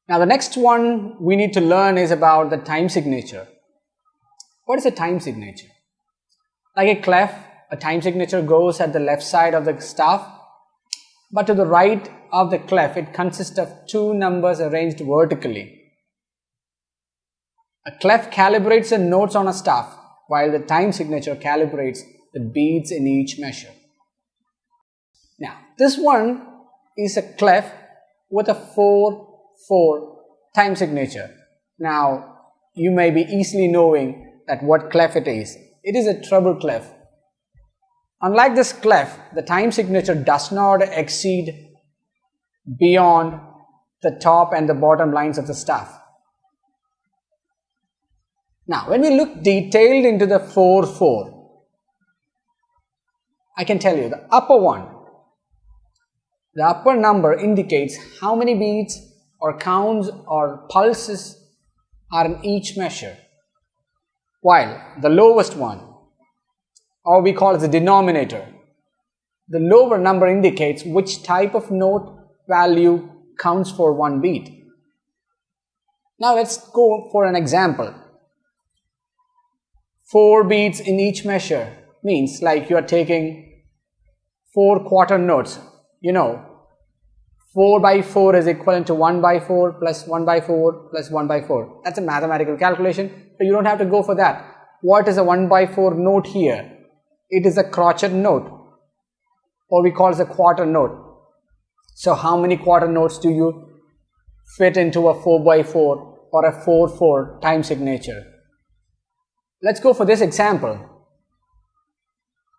Now the next one we need to learn is about the time signature. What is a time signature? Like a clef, a time signature goes at the left side of the staff, but to the right of the clef it consists of two numbers arranged vertically. A clef calibrates the notes on a staff, while the time signature calibrates the beats in each measure. Now, this one is a clef with a 4/4 time signature. Now, you may be easily knowing that what clef it is. It is a treble clef. Unlike this clef, the time signature does not exceed beyond the top and the bottom lines of the staff. Now, when we look detailed into the 4/4, I can tell you the upper one, the upper number indicates how many beats or counts or pulses are in each measure, while the lowest one, or we call it the denominator, the lower number indicates which type of note value counts for one beat. Now let's go for an example. 4 beats in each measure means like you are taking 4 quarter notes. 4/4 is equivalent to 1/4 plus 1/4 plus 1/4. That's a mathematical calculation, but you don't have to go for that. What is a 1/4 note here? It is a crotchet note, or we call it a quarter note. So how many quarter notes do you fit into a 4/4 or a 4/4 time signature? Let's go for this example.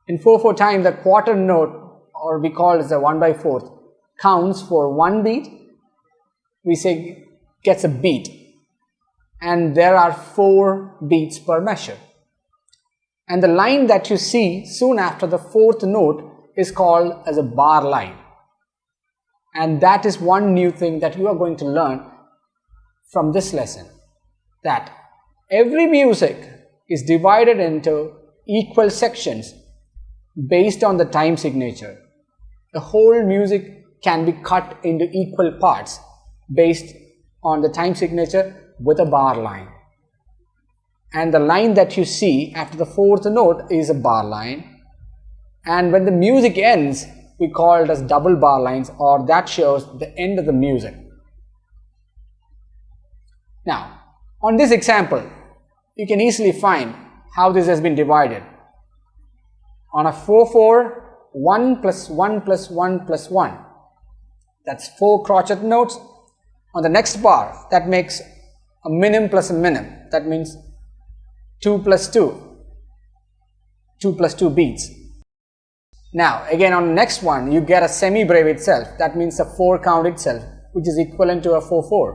In 4/4 time, the quarter note, or we call it the 1/4, counts for one beat. We say gets a beat, and there are 4 beats per measure. And the line that you see soon after the 4th note is called as a bar line. And that is one new thing that you are going to learn from this lesson, that every music is divided into equal sections based on the time signature. The whole music can be cut into equal parts based on the time signature with a bar line. And the line that you see after the 4th note is a bar line. And when the music ends, we call it as double bar lines, or that shows the end of the music. Now, on this example, you can easily find how this has been divided. On a 4/4, 1 plus 1 plus 1 plus 1. That's 4 crotchet notes. On the next bar, that makes a minim plus a minim. That means 2 plus 2. 2 plus 2 beats. Now, again on the next one, you get a semi-breve itself. That means a 4 count itself, which is equivalent to a 4/4.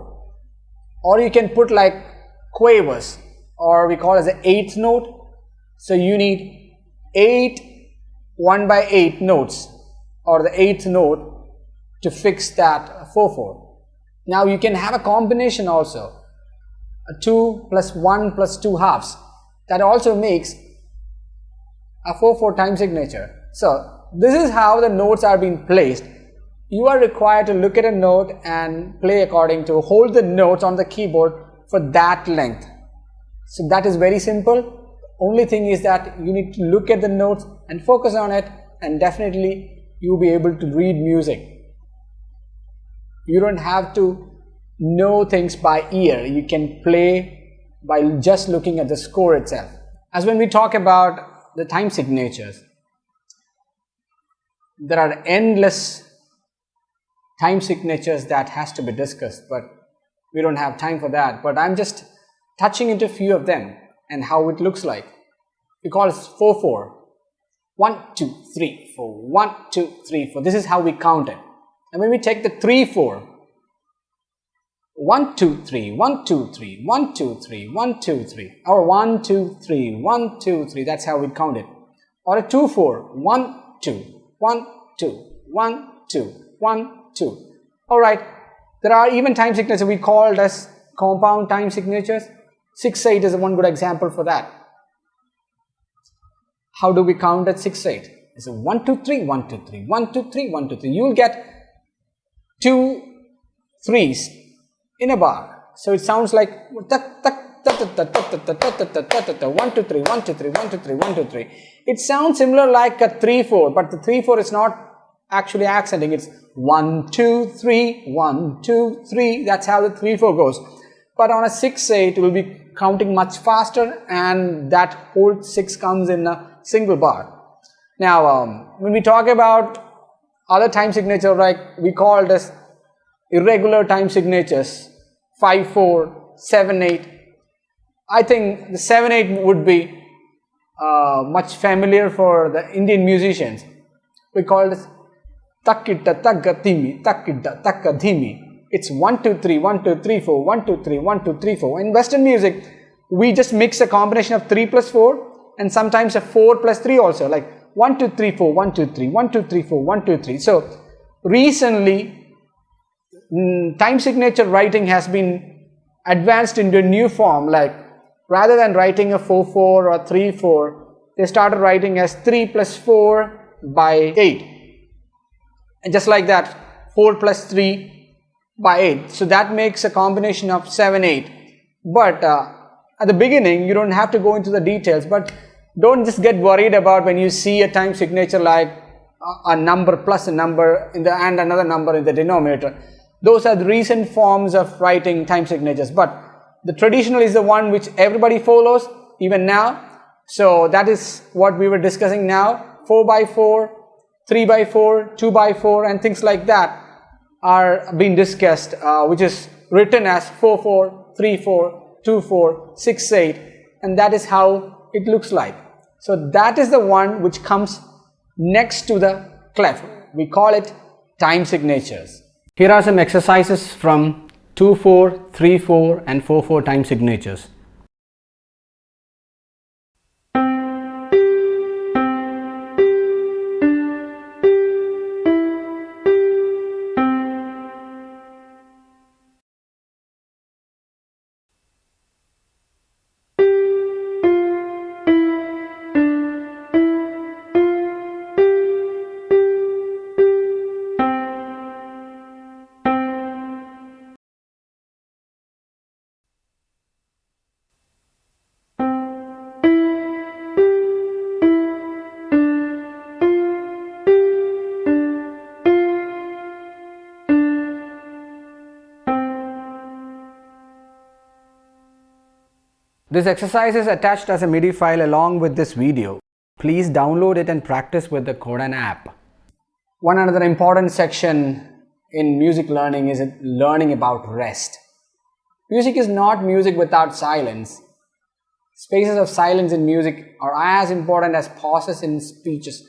Or you can put like quavers, or we call it as the 8th note. So you need 8 1/8 notes, or the 8th note, to fix that 4/4. Now you can have a combination also, a 2 plus 1 plus 2 halves. That also makes a 4/4 time signature. So this is how the notes are being placed. You are required to look at a note and play according to, hold the notes on the keyboard for that length. So that is very simple. Only thing is that you need to look at the notes and focus on it, and definitely you'll be able to read music. You don't have to know things by ear. You can play by just looking at the score itself. As when we talk about the time signatures, there are endless time signatures that has to be discussed, but we don't have time for that. But I'm just touching into a few of them and how it looks like. We call it 4/4. 1 2 3 4, 1 2 3 4. This is how we count it. And when we take the 3/4, 1 2 3 1 2 3 1 2 3 1 2 3, or 1 2 3 1 2 3, that's how we count it. Or a 2/4, 1 2 1 2 1 2 1 2. Alright, there are even time signatures we called as compound time signatures. 6/8 is one good example for that. How do we count at 6/8? It's a 1 2 3 1 2 3 1 2 3 1 2 3. You will get 2 3s in a bar. So it sounds like 1 2 3 1 2 3 1 2 3 1 2 3. It sounds similar like a 3/4, but the 3/4 is not actually accenting. It's 1 2 3 1 2 3. That's how the 3/4 goes. But on a 6/8, it will be counting much faster, and that whole 6 comes in a single bar. Now, when we talk about other time signature, like we call it as irregular time signatures, 5/4, 7/8. I think the 7/8 would be much familiar for the Indian musicians. We call it takkita takkathimi, takkita takkadhimi. It's 1 2 3 1 2 3 4 1 2 3 1 2 3 4. In Western music, we just mix a combination of 3 plus 4 and sometimes a 4 plus 3 also, like 1 2 3 4 1 2 3 1 2 3 4 1 2 3. So recently, time signature writing has been advanced into a new form, like rather than writing a 4/4 or 3/4, they started writing as 3 plus 4 by 8. And just like that, 4 plus 3 by 8. So that makes a combination of 7/8. But at the beginning, you don't have to go into the details, but don't just get worried about when you see a time signature like a number plus a number in the and another number in the denominator. Those are the recent forms of writing time signatures, but the traditional is the one which everybody follows even now. So that is what we were discussing now. 4/4, 3/4, 2/4, and things like that are being discussed, which is written as 4/4, 3/4, 2/4, 6/8, and that is how it looks like. So that is the one which comes next to the clef. We call it time signatures. Here are some exercises from 2/4, 3/4 and 4/4 time signatures. This exercise is attached as a MIDI file along with this video. Please download it and practice with the Chordana app. One another important section in music learning is learning about rest. Music is not music without silence. Spaces of silence in music are as important as pauses in speeches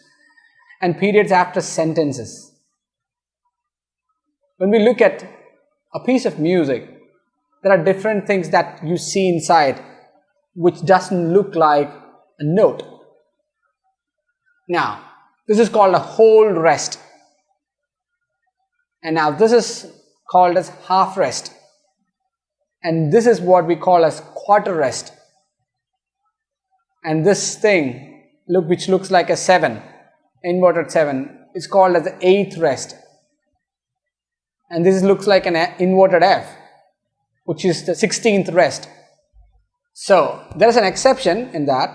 and periods after sentences. When we look at a piece of music, there are different things that you see inside which doesn't look like a note. Now, this is called a whole rest. And now this is called as half rest. And this is what we call as quarter rest. And this thing, which looks like a 7, inverted 7, is called as the eighth rest. And this looks like an inverted F, which is the 16th rest. So there is an exception in that.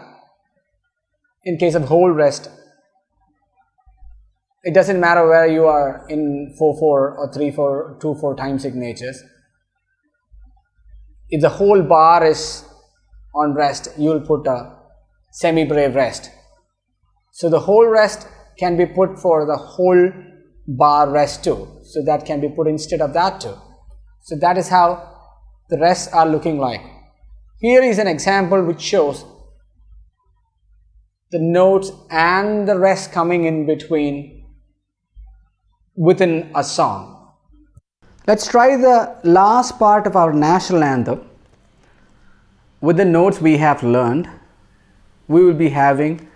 In case of whole rest, it doesn't matter where you are in 4/4 or 3/4, 2/4 time signatures. If the whole bar is on rest, you will put a semi-breve rest. So the whole rest can be put for the whole bar rest too. So that can be put instead of that too. So that is how the rests are looking like. Here is an example which shows the notes and the rest coming in between within a song. Let's try the last part of our national anthem. With the notes we have learned, we will be having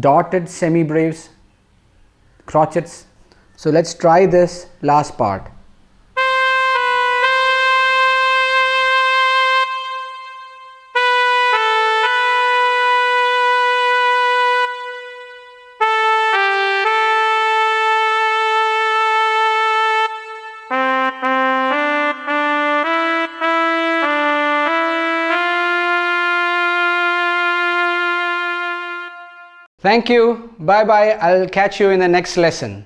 dotted semi-braves, crotchets. So let's try this last part. Thank you. Bye bye. I'll catch you in the next lesson.